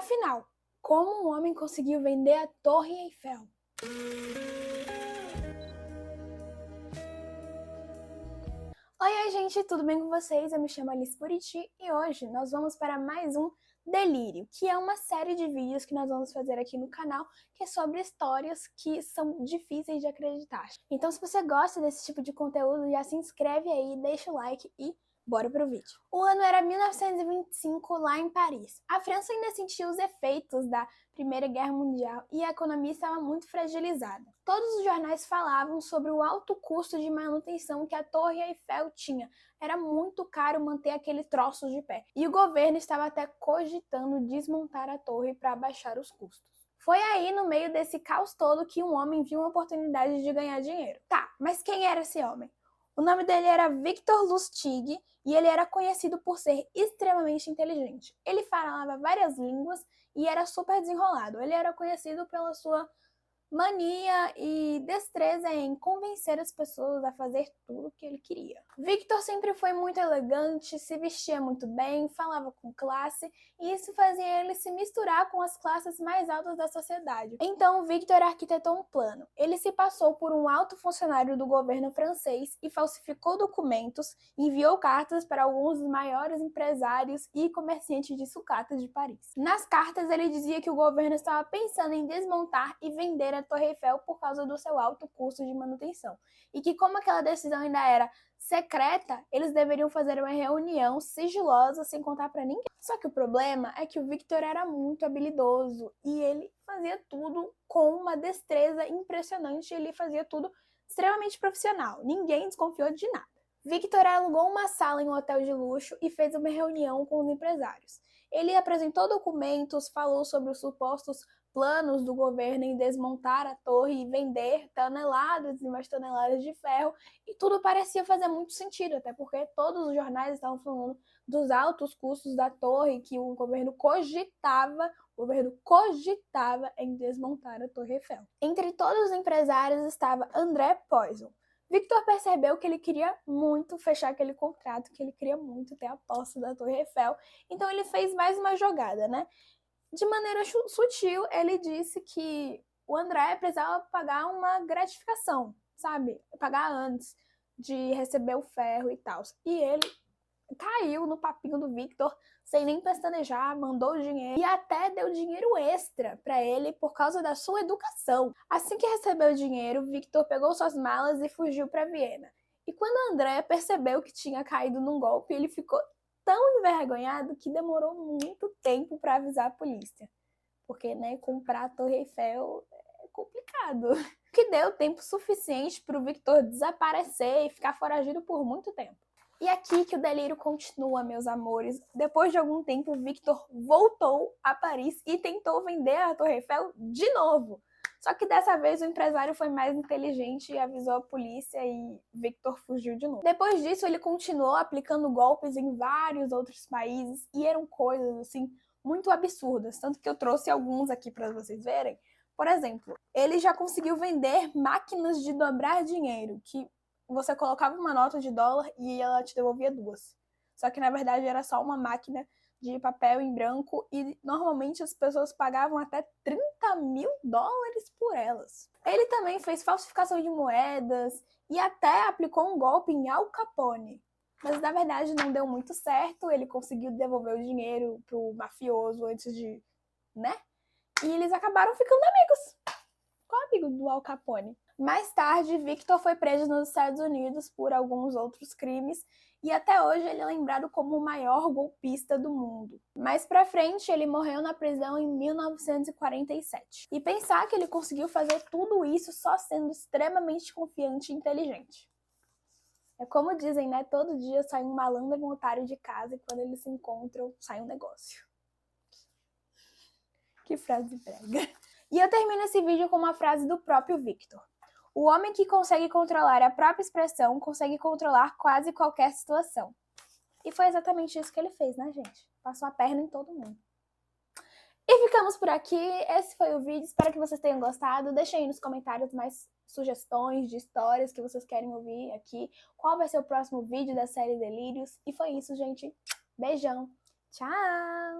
Afinal, como um homem conseguiu vender a Torre Eiffel? Oi, gente, tudo bem com vocês? Eu me chamo Alice Buriti e hoje nós vamos para mais um Delírio, que é uma série de vídeos que nós vamos fazer aqui no canal, que é sobre histórias que são difíceis de acreditar. Então, se você gosta desse tipo de conteúdo, já se inscreve aí, deixa o like e bora pro vídeo. O ano era 1925, lá em Paris. A França ainda sentia os efeitos da Primeira Guerra Mundial e a economia estava muito fragilizada. Todos os jornais falavam sobre o alto custo de manutenção que a Torre Eiffel tinha. Era muito caro manter aquele troço de pé. E o governo estava até cogitando desmontar a torre para baixar os custos. Foi aí, no meio desse caos todo, que um homem viu uma oportunidade de ganhar dinheiro. Tá, mas quem era esse homem? O nome dele era Victor Lustig e ele era conhecido por ser extremamente inteligente. Ele falava várias línguas e era super desenrolado. Ele era conhecido pela sua mania e destreza em convencer as pessoas a fazer tudo o que ele queria. Victor sempre foi muito elegante, se vestia muito bem, falava com classe, e isso fazia ele se misturar com as classes mais altas da sociedade. Então, Victor arquitetou um plano. Ele se passou por um alto funcionário do governo francês e falsificou documentos e enviou cartas para alguns dos maiores empresários e comerciantes de sucatas de Paris. Nas cartas, ele dizia que o governo estava pensando em desmontar e vender a Torre Eiffel por causa do seu alto custo de manutenção. E que, como aquela decisão ainda era secreta, eles deveriam fazer uma reunião sigilosa sem contar para ninguém. Só que o problema é que o Victor era muito habilidoso e ele fazia tudo com uma destreza impressionante, ele fazia tudo extremamente profissional. Ninguém desconfiou de nada. Victor alugou uma sala em um hotel de luxo e fez uma reunião com os empresários. Ele apresentou documentos, falou sobre os supostos planos do governo em desmontar a torre e vender toneladas e mais toneladas de ferro, e tudo parecia fazer muito sentido, até porque todos os jornais estavam falando dos altos custos da torre, que o governo cogitava em desmontar a Torre Eiffel. Entre todos os empresários estava André Poisson. Victor percebeu que ele queria muito fechar aquele contrato, que ele queria muito ter a posse da Torre Eiffel, então ele fez mais uma jogada, né? De maneira sutil, ele disse que o André precisava pagar uma gratificação, sabe? Pagar antes de receber o ferro e tal. E ele caiu no papinho do Victor, sem nem pestanejar, mandou o dinheiro e até deu dinheiro extra para ele por causa da sua educação. Assim que recebeu o dinheiro, Victor pegou suas malas e fugiu para Viena. E quando André percebeu que tinha caído num golpe, ele ficou tão envergonhado que demorou muito tempo para avisar a polícia. Porque, né, comprar a Torre Eiffel é complicado. Que deu tempo suficiente para o Victor desaparecer e ficar foragido por muito tempo. E aqui que o delírio continua, meus amores. Depois de algum tempo, Victor voltou a Paris e tentou vender a Torre Eiffel de novo. Só que dessa vez o empresário foi mais inteligente e avisou a polícia e Victor fugiu de novo. Depois disso, ele continuou aplicando golpes em vários outros países e eram coisas, assim, muito absurdas. Tanto que eu trouxe alguns aqui para vocês verem. Por exemplo, ele já conseguiu vender máquinas de dobrar dinheiro, que você colocava uma nota de dólar e ela te devolvia duas. Só que na verdade era só uma máquina de papel em branco e normalmente as pessoas pagavam até 30 mil dólares por elas. Ele também fez falsificação de moedas e até aplicou um golpe em Al Capone. Mas na verdade não deu muito certo, ele conseguiu devolver o dinheiro pro mafioso antes de, né? E eles acabaram ficando amigos. Qual amigo do Al Capone? Mais tarde, Victor foi preso nos Estados Unidos por alguns outros crimes e até hoje ele é lembrado como o maior golpista do mundo. Mais pra frente, ele morreu na prisão em 1947. E pensar que ele conseguiu fazer tudo isso só sendo extremamente confiante e inteligente. É como dizem, né? Todo dia sai um malandro e um otário de casa e quando eles se encontram, sai um negócio. Que frase brega. E eu termino esse vídeo com uma frase do próprio Victor. O homem que consegue controlar a própria expressão consegue controlar quase qualquer situação. E foi exatamente isso que ele fez, né, gente? Passou a perna em todo mundo. E ficamos por aqui. Esse foi o vídeo. Espero que vocês tenham gostado. Deixem aí nos comentários mais sugestões de histórias que vocês querem ouvir aqui. Qual vai ser o próximo vídeo da série Delírios. E foi isso, gente. Beijão. Tchau!